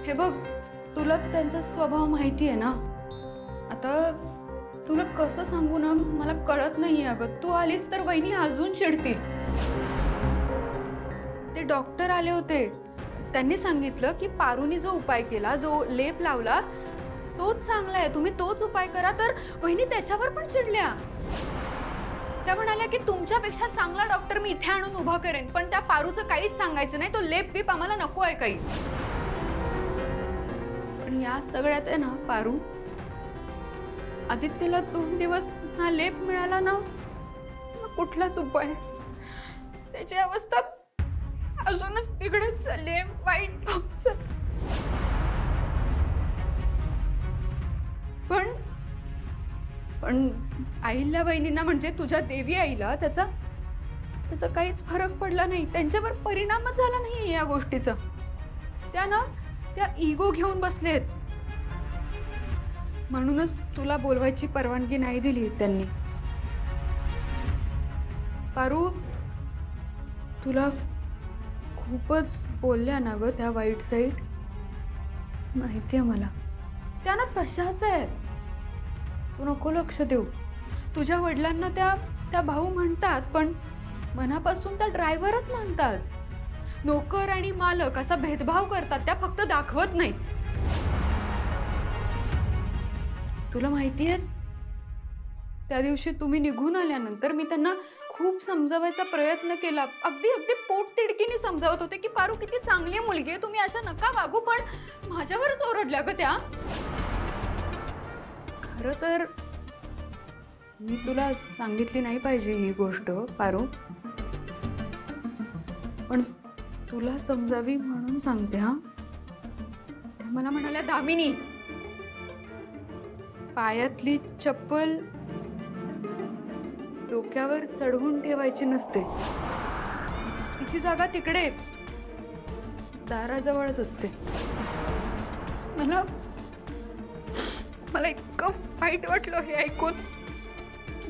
हे बघ, तुला त्यांचा स्वभाव माहिती आहे ना. आता तुला कसं सांगू ना, मला कळत नाहीये अगं. तू आलीस तर वहिनी अजून चिडतील. ते डॉक्टर आले होते, त्यांनी सांगितलं की पारूनी जो उपाय केला, जो लेप लावला तोच चांगला आहे, तुम्ही तोच उपाय करा. तर वहिनी त्याच्यावर पण चिडल्या. त्या म्हणाल्या की तुमच्यापेक्षा चांगला डॉक्टर मी इथे आणून उभा करेन, पण त्या पारूचं काहीच सांगायचं नाही, तो लेप बीप आम्हाला नको आहे काही. पण या सगळ्यात आहे ना पारू, आदित्यला 2 दिवस हा लेप मिळाला ना, कुठलाच उपाय. त्याची अवस्था अजूनच बिघडत चालली आहे, वाईट होत चालली. पण आईला वहिनींना म्हणजे तुझ्या देवी आईला त्याचा काहीच फरक पडला नाही, त्यांच्यावर परिणामच झाला नाही या गोष्टीचा. त्या इगो घेऊन बसलेत. म्हणूनच तुला बोलवायची परवानगी नाही दिली त्यांनी. पारू, तुला खूपच बोलल्या ना ग त्या वाईट साईड, माहितीये मला. त्या ना तशाच आहे. तू नको लक्ष देऊ. तुझ्या वडिलांना त्या भाऊ म्हणतात, पण मनापासून त्या ड्रायव्हरच म्हणतात. नोकर आणि मालक असा भेदभाव करतात, त्या फक्त दाखवत नाही. तुला माहितीये, त्या दिवशी तुम्ही निघून आल्यानंतर मी त्यांना खूप समजावायचा प्रयत्न केला. अगदी पोट तिडकीने समजावत होते की पारू किती चांगली मुलगी आहे, तुम्ही अशा नका वागू. पण माझ्यावरच ओरडल्या ग त्या. खरं तर मी तुला सांगितली नाही पाहिजे ही गोष्ट पारू, पण तुला समजावी म्हणून सांगते. हा, त्या मला म्हणाल्या, दामिनी, पायातली चप्पल डोक्यावर चढवून ठेवायची नसते. तिची जागा तिकडे दाराजवळच असते. मला इतकं वाईट वाटलं हे ऐकून.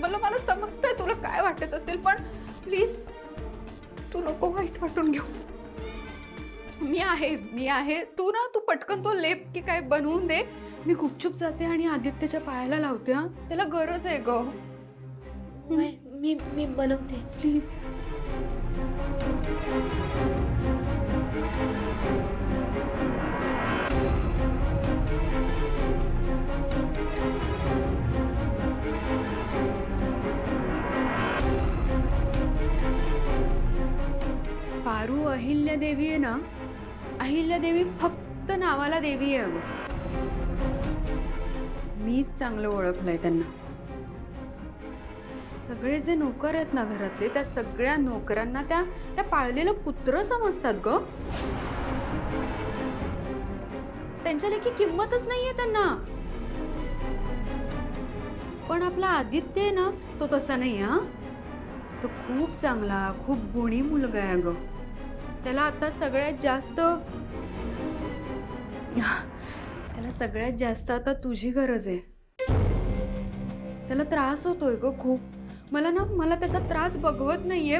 मला समजतंय तुला काय वाटत असेल, पण प्लीज तू नको वाईट वाटून घेऊ. मी आहे. तू पटकन तो लेप की काय बनवून दे. मी गुपचूप जाते आणि आदित्यच्या पायाला लावते. हा, त्याला गरज आहे ग. मी बनवते, प्लीज. पारू अहिल्यादेवी आहे ना, अहिल्यादेवी फक्त नावाला देवी आहे अगं. मीच चांगलं ओळखलंय त्यांना. सगळे जे नोकर आहेत ना घरातले, त्या सगळ्या नोकरांना त्या पाळलेलं कुत्र समजतात ग. त्यांच्या लेखी किंमतच नाहीये त्यांना. पण आपला आदित्य आहे ना, तो तसा नाही. हा, तो खूप चांगला, खूप गुणी मुलगा आहे ग. त्याला आता सगळ्यात जास्त आता तुझी गरज आहे. त्याला त्रास होतोय ग खूप. मला त्याचा त्रास बघवत नाहीये.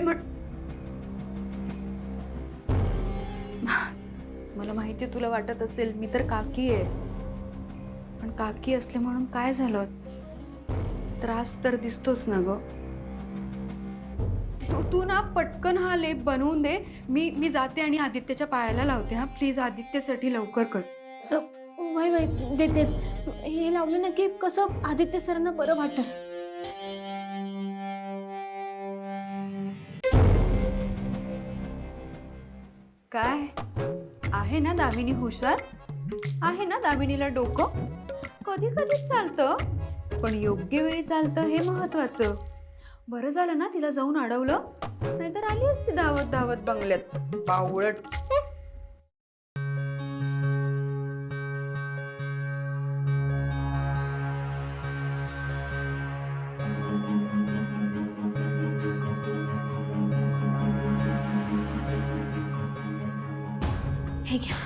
मला माहिती तुला वाटत असेल मी तर काकी आहे, पण काकी असले म्हणून काय झालं, त्रास तर दिसतोच ना ग. तू ना पटकन हा लेप बनवून दे. मी जाते आणि आदित्यच्या पायाला लावते. हा, प्लीज आदित्यसाठी लवकर कर. वय देते. हे लावलं ना की कसं आदित्य सरांना बरं वाटेल. काय आहे ना दामिनी हुशार, आहे ना दामिनीला डोकं. कधी कधी चालतं, पण योग्य वेळी चालतं हे महत्वाचं. बरं झालं ना तिला जाऊन अडवलं, नाहीतर आली असती धावत धावत बंगल्यात. बावळट. हे घ्या.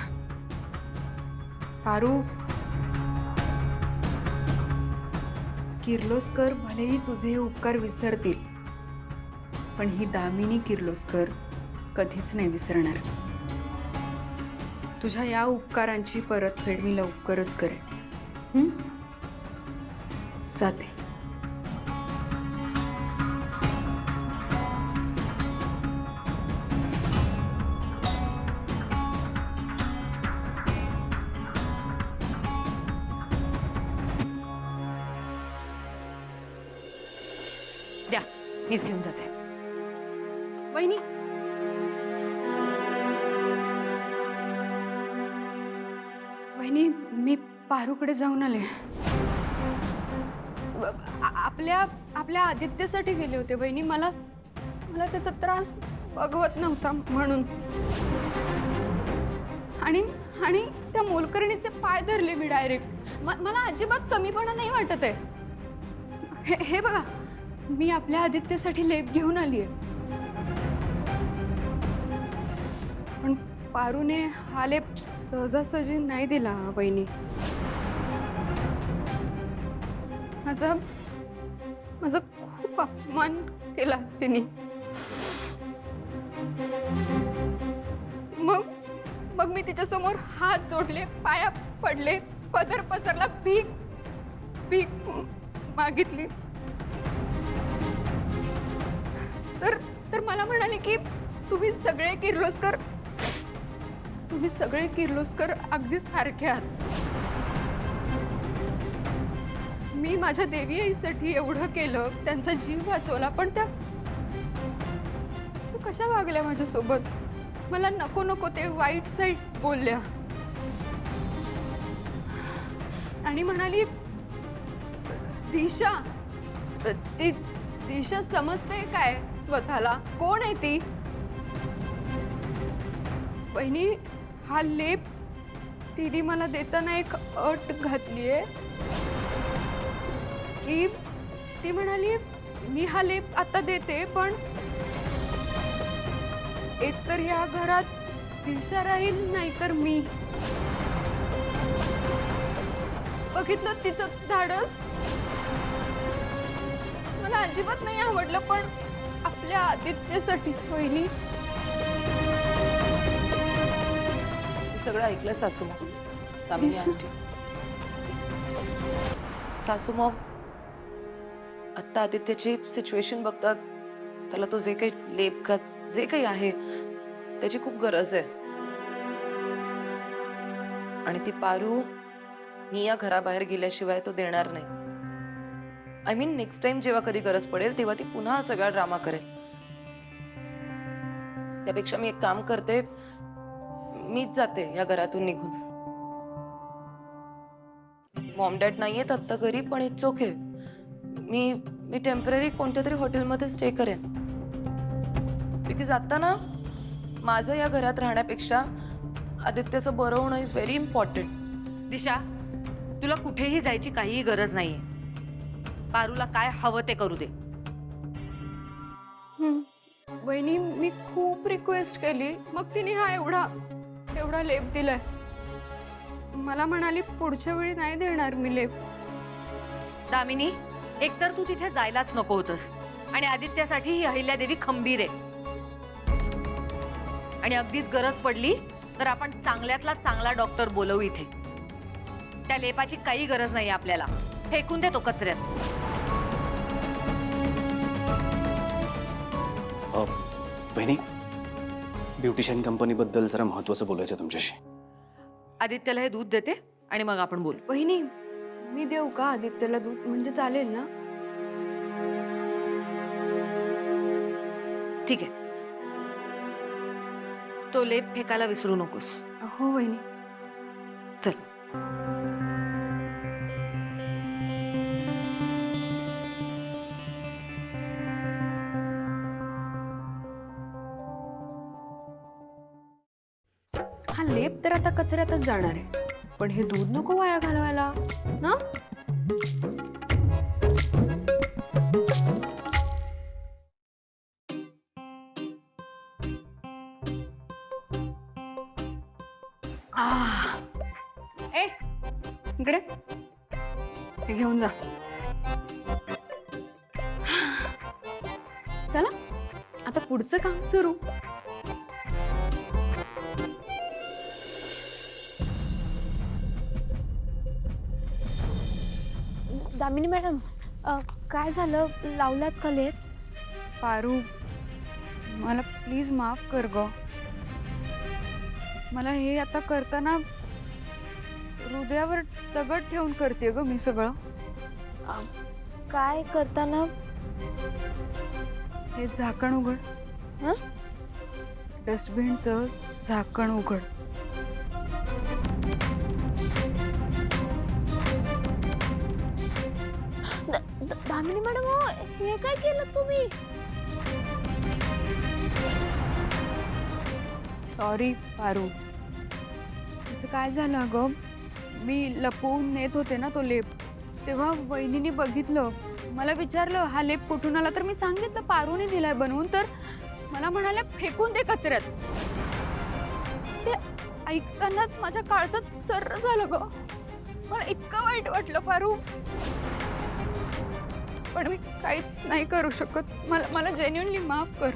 पारू, किर्लोस्कर भलेही तुझे हे उपकार विसरतील, पण ही दामिनी किर्लोस्कर कधीच नाही विसरणार. तुझ्या या उपकारांची परतफेड मी लवकरच करेन. हं? जाते. द्या, मीच घेऊन जाते. वहिनी, वहिनी मी पारूकडे जाऊन आले. आपल्या आपल्या आदित्यसाठी गेले होते वहिनी. मला मला त्याचा त्रास बघवत नव्हता म्हणून. आणि आणि त्या मोलकरणीचे पाय धरले मी डायरेक्ट. मला अजिबात कमीपणा नाही वाटत आहे. हे बघा, मी आपल्या आदित्यसाठी लेप घेऊन आली आहे. पण पारूने हा लेप सहजासहजी नाही दिला बहिणी. माझा खूप अपमान केला तिने. मग मी तिच्यासमोर हात जोडले, पाया पडले, पदर पसरला, भीक मागितली. तर मला म्हणाले की तुम्ही सगळे किर्लोस्कर अगदी सारखे आहात. मी माझ्या देवी आईसाठी एवढं केलं, त्यांचा जीव वाचवला, पण त्या कशा वागल्या माझ्यासोबत. मला नको ते वाईट साईड बोलल्या आणि म्हणाली दिशा समजते काय स्वतःला, कोण आहे ती. बहिणी, हा लेप तिने मला देताना एक अट घातलीये की ती म्हणाली मी हा लेप आता देते, पण एकतर या घरात दिशा राहील, नाहीतर मी. बघितलं तिचं धाडस. मला अजिबात नाही आवडलं, पण आपल्या आदित्यसाठी वहिनी. सगळं ऐकलं सासूमा. तामिनी आंटी, सासूमा, आत्ता आदित्यची सिच्युएशन बघतात त्याला तो जे काही लेप जे काही आहे त्याची खूप गरज आहे. आणि ती पारू मी या घराबाहेर गेल्याशिवाय तो देणार नाही. आय मीन नेक्स्ट टाइम जेव्हा कधी गरज पडेल तेव्हा ती पुन्हा सगळा ड्रामा करेल. त्यापेक्षा मी एक काम करते, मीच जाते या घरातून निघून. मॉम डॅड नाहीयेत आत्ता घरी, पण इट्स ओके. मी टेम्पररी कोणत्या तरी हॉटेलमध्ये स्टे करेन. बिकॉज आता ना माझं या घरात राहण्यापेक्षा आदित्यचं बरं होणं इज व्हेरी इम्पॉर्टंट. दिशा, तुला कुठेही जायची काहीही गरज नाहीये. पारूला काय हवं ते करू दे. वहिनी, मी खूप रिक्वेस्ट केली, मग तिने हा एवढा लेप दिलाय. मला म्हणाली पुढच्या वेळी नाही देणार मी लेप. दामिनी, एकतर तू तिथे जायलाच नको होतस, आणि आदित्यासाठी ही अहिल्यादेवी खंबीर आहे. आणि अगदीच गरज पडली तर आपण चांगल्यातला चांगला डॉक्टर बोलवू इथे. त्या लेपाची काही गरज नाही आपल्याला. फेकून दे तो कचऱ्यात. बहिणी, ब्युटिशियन कंपनीबद्दल जरा महत्त्वाचं बोलायचं तुमच्याशी. आदित्यला हे दूध देते आणि मग आपण बोलू. वहिनी, मी देऊ का आदित्यला दूध? म्हणजे चालेल ना? ठीक आहे, तो लेप फेकायला विसरू नकोस. हो वहिनी. चल. हा लेप तर आता कचऱ्यातच जाणार आहे, पण हे दूध नको वाया घालवायला ना. ए, इकडे हे घेऊन जा. चला आता पुढचं काम सुरू. दामिनी मॅडम काय झालं, लावलात का लेप? पारू, मला प्लीज माफ कर ग. मला हे आता करताना हृदयावर दगड ठेवून करते ग मी सगळं. काय करताना? हे झाकण उघड. हं? डस्टबिनचं झाकण उघड. दामिनी मॅडम हे काय केलं तुम्ही? सॉरी पारू. असं काय झालं अगं, मी लपवून नेत होते ना तो लेप, तेव्हा वहिनीने बघितलं. मला विचारलं हा लेप कुठून आला, तर मी सांगितलं पारूने दिलाय बनवून. तर मला म्हणाल्या फेकून दे कचऱ्यात. ते ऐकतानाच माझ्या काळजात सर्र झालं ग. मला इतकं वाईट वाटलं पारू, पण मी काहीच नाही करू शकत. मला जेन्युइनली माफ कर.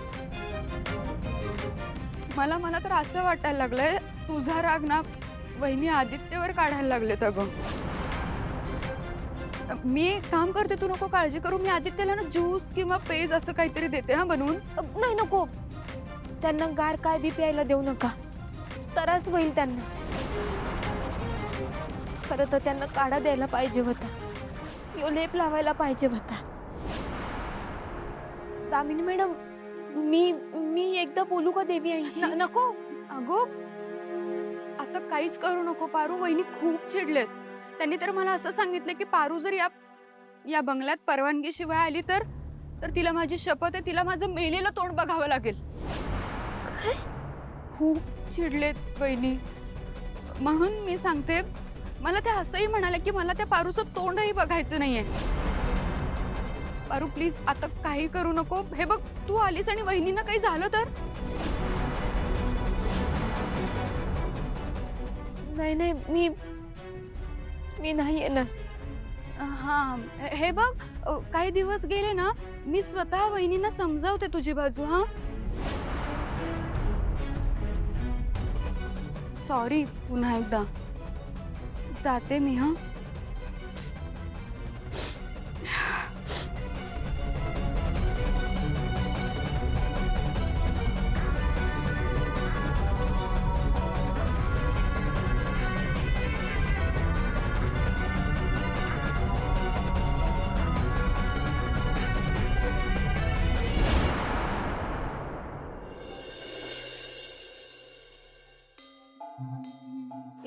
मला तर असं वाटायला लागलंय तुझा राग ना वहिनी आदित्यवर काढायला लागलेत अगं. मी एक काम करते, तू नको काळजी करू. मी आदित्यला ना ज्यूस किंवा पेज असं काहीतरी देते हा बनवून. नाही नको, त्यांना गार काय बी प्यायला देऊ नका, त्रास होईल त्यांना. खरं तर त्यांना काढा द्यायला पाहिजे होता, यो लेप लावायला पाहिजे होता. दामिनी मॅडम मी एकदा बोलू का देवी आईशी? नको अगो, आता काहीच करू नको पारू. वहिनी खूप चिडलेत. त्यांनी तर मला असं सांगितलं की पारू जर या बंगल्यात परवानगी शिवाय आली तर तिला माझी शपथ आहे, तिला माझं मेलेलं तोंड बघावं लागेल. खूप चिडलेत वहिनी. म्हणून मी सांगते, मला ते असंही म्हणाले की मला त्या पारूचं तोंडही बघायचं नाहीये. पारू प्लीज आता काही करू नको. हे बघ, तू आलीस आणि वहिनीनं काही झालं तर? नाही मी नाही येणार. हा हे बघ, काही दिवस गेले ना, मी स्वतः वहिनींना समजावते तुझी बाजू. हा सॉरी पुन्हा एकदा. जाते मी. हा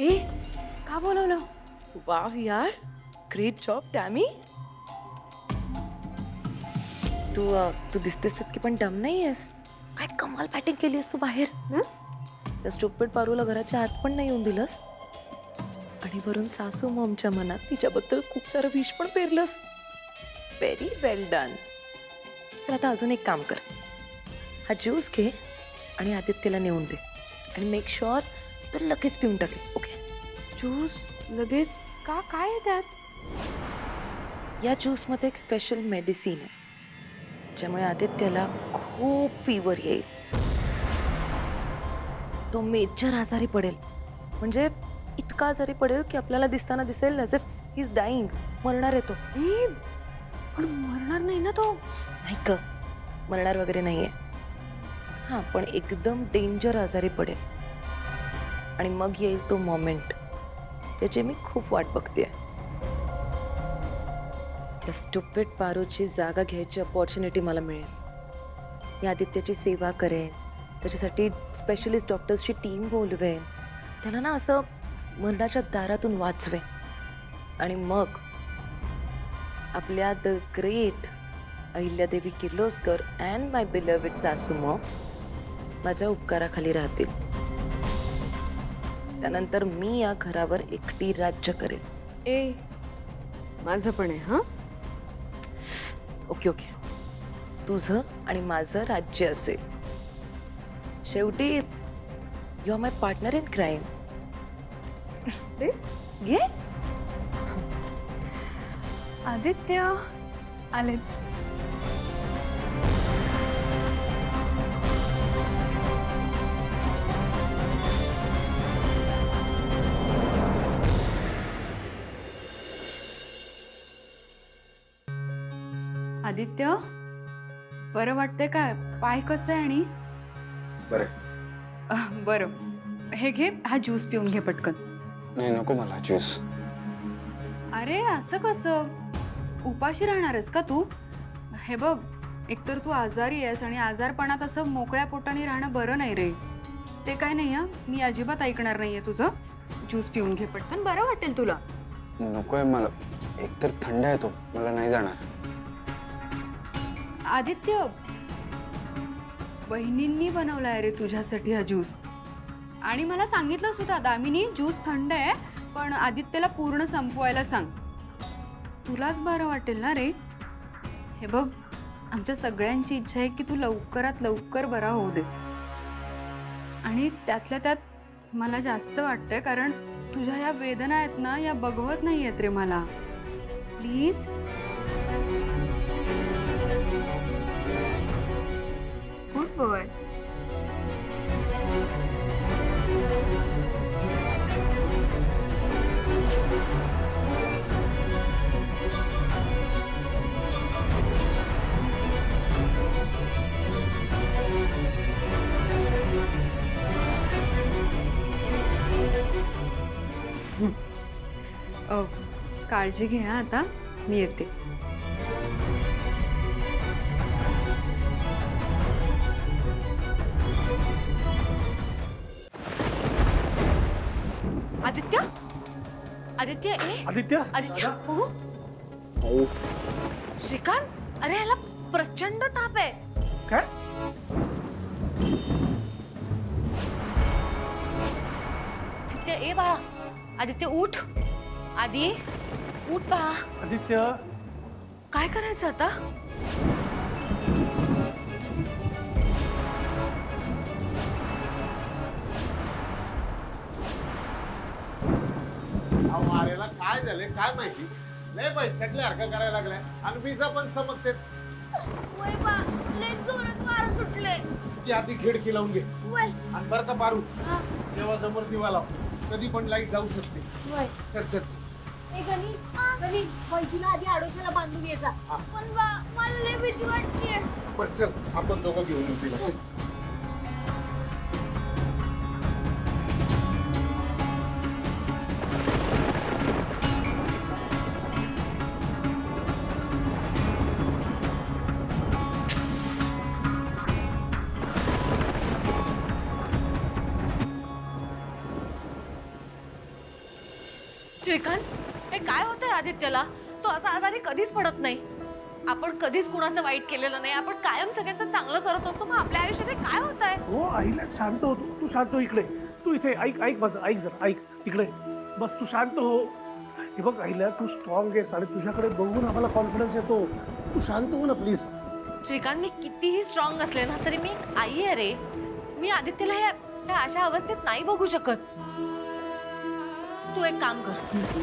ए का बोलवलं? वाव यार, ग्रेट जॉब टॅमी. तू दिसतेस तितकी पण डम नाहीयेस. काय कमाल बॅटिंग केलीस तू बाहेर. त्या स्टुपिड पारूला घराच्या आत पण नाही येऊन दिलंस, आणि वरून सासू मॉमच्या मनात तिच्याबद्दल खूप सारं विष पण पेरलंस. व्हेरी वेल डन. तर आता अजून एक काम कर, हा ज्यूस घे आणि आदित्यला नेऊन दे, आणि मेक शुअर तर लगेच पिऊन टाकेल. ओके? ज्यूस लगेच का? काय आहे त्यात? या ज्यूसमध्ये एक स्पेशल मेडिसिन आहे, ज्यामुळे आदित्यला खूप फीवर येईल. तो मेजर आजारी पडेल, म्हणजे इतका आजारी पडेल की आपल्याला दिसताना दिसेल as if he is dying. मरणार आहे तो. पण मरणार नाही ना तो? नाही ग, मरणार वगैरे नाही आहे. हां, पण एकदम डेंजर आजारी पडेल, आणि मग येईल तो मोमेंट त्याची मी खूप वाट बघते. त्या स्टुपिड पारूची जागा घ्यायची अपॉर्च्युनिटी मला मिळेल. मी आदित्यची सेवा करेन, त्याच्यासाठी स्पेशलिस्ट डॉक्टर्सची टीम बोलवेन, त्यांना ना असं मरणाच्या दारातून वाचवेन, आणि मग आपल्या the great Ahilyadevi Kirloskar and my beloved सासू मॉम माझ्या उपकाराखाली राहतील. त्यानंतर मी या घरावर एकटी राज्य करेन. ए माझं पण आहे. हा ओके ओके, तुझं आणि माझं राज्य असेल. शेवटी you are my partner in crime. घे. आदित्य आलेच. आदित्य, बरं वाटतंय काय? पाय कसं आहे आणि बरं, हे घे, हा ज्यूस पिऊन घे पटकन. नाही नको मला ज्यूस. अरे असं कसं? उपाशी राहणारस का तू? हे बघ, एकतर तू आजारी आहेस आणि आजारपणात असं मोकळ्या पोटाने राहणं बरं नाही रे. ते काय नाही हा, मी अजिबात ऐकणार नाहीये तुझं. ज्यूस पिऊन घे पटकन, बरं वाटेल तुला. नकोय मला, एकतर थंड आहे तो, मला नाही जाणार. आदित्य, बहिणींनी बनवलाय रे तुझ्यासाठी हा ज्यूस. आणि मला सांगितलं सुद्धा दामिनी, ज्यूस थंड आहे पण आदित्यला पूर्ण संपवायला सांग. तुलाच बरं वाटेल ना रे. हे बघ, आमच्या सगळ्यांची इच्छा आहे की तू लवकरात लवकर बरा होऊ दे. आणि त्यातल्या त्यात मला जास्त वाटतंय कारण तुझ्या या वेदना आहेत ना, या बघवत नाही आहेत रे मला. प्लीज. Good boy. काळजी घे हा आता, मी येते. आदित्य, आदित्य ए आदित्य आदित्य हो? श्रीकांत, अरे ह्याला प्रचंड ताप आहे. काय? आदित्य ए बाळा, आदित्य उठ. आदी उठ बाळा. आदित्य काय करायचं आता? अहो आरेला काय झाले काय माहिती, लय पैशातले हरकत करायला लागलाय आणि विजा पण चमकते. सुटले. ती आधी खिडकी लावून घे आणि बरं का पारू, तेव्हा समोर दिवा लाव, कधी पण लाईट जाऊ शकते. चल चल आधी आडोशाला बांधून यायचा. पण मला लय भीती वाटतेय. पण चल आपण दोघं घेऊन येऊ तिला. चल. श्रीकांत, हे काय होतंय आदित्यला? तो असा आजारी कधीच पडत नाही. आपण कधीच कुणाचं वाईट केलेलं नाही. आपण कायम सगळ्यांचं चांगलं करत असतो. मग आपल्या आयुष्यात हे काय होतंय? हो आईला शांत हो तू शांत हो. इकडे तू इथे ऐक ऐक माझं ऐक जरा ऐक इकडे बस. तू शांत हो. हे बघ आईला, तू स्ट्रॉंग आहेस आणि तुझ्याकडे बघून आम्हाला कॉन्फिडन्स येतो. तू शांत हो ना प्लीज. श्रीकांत, मी कितीही स्ट्रॉंग असले ना तरी मी आई आहे रे. मी आदित्यला ह्या अशा अवस्थेत नाही बघू शकत. तू एक काम कर,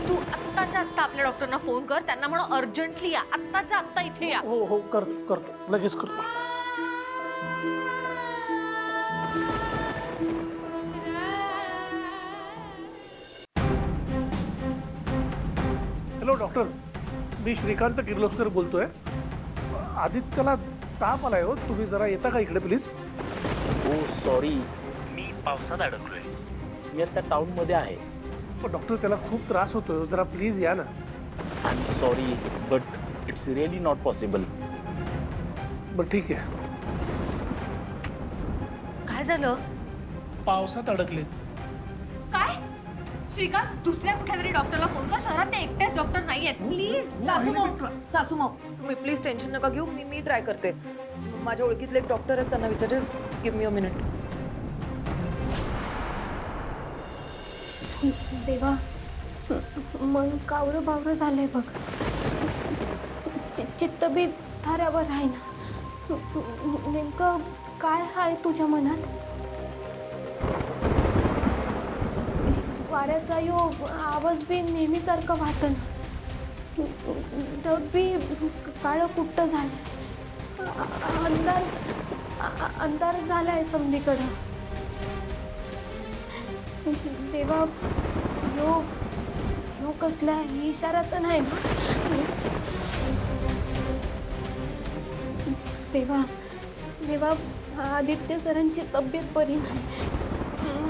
तू आत्ताच्या आत्ता आपल्या डॉक्टरना फोन कर. त्यांना म्हणा अर्जंटली या, आत्ताच्या आत्ता इथे या. हो हो करतो लगेच करतो. हॅलो डॉक्टर, मी श्रीकांत किर्लोस्कर बोलतोय. आदित्यला ताप आलाय हो, तुम्ही जरा येता का इकडे प्लीज? हो सॉरी, मी पावसात अडकलोय. मी आता टाउनमध्ये आहे. पण डॉक्टर, त्याला खूप त्रास होतोय, जरा प्लीज या ना. I am sorry but it's really not possible. बरं ठीक आहे. काय झालं? पावसात अडकले. काय? श्रीकांत, दुसऱ्या कुठल्या तरी डॉक्टरला फोन कर. शहरात ते एकटेच डॉक्टर नाहीयेत. प्लीज. सासूमाऊ तुम्ही प्लीज टेन्शन नका घेऊ. मी ट्राय करते. माझ्या ओळखीतले एक डॉक्टर आहेत, त्यांना विचार. Just give me a minute. देवा, मन कावरं बावरं झालंय बघ. चित्त बी थाऱ्यावर आहे ना. नेमकं काय आहे तुझ्या मनात? वाऱ्याचा योग, आवाज बी नेहमीसारखं वाटन. ढग बी काळं कुट्ट झालं. अंधार झालाय समधीकडं. देवा, यो कसला इशारा तर नाही ना? देवा देवा आदित्य सरांची तब्येत बरी नाही.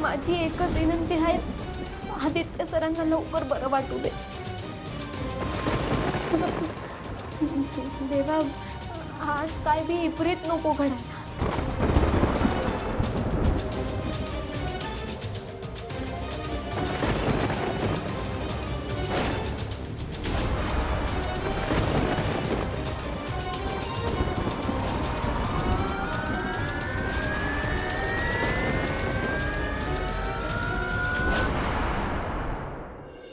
माझी एकच विनंती आहे, आदित्य सरांना लवकर बरं वाटू दे. देवा आज काय बी विपरीत नको घडायला.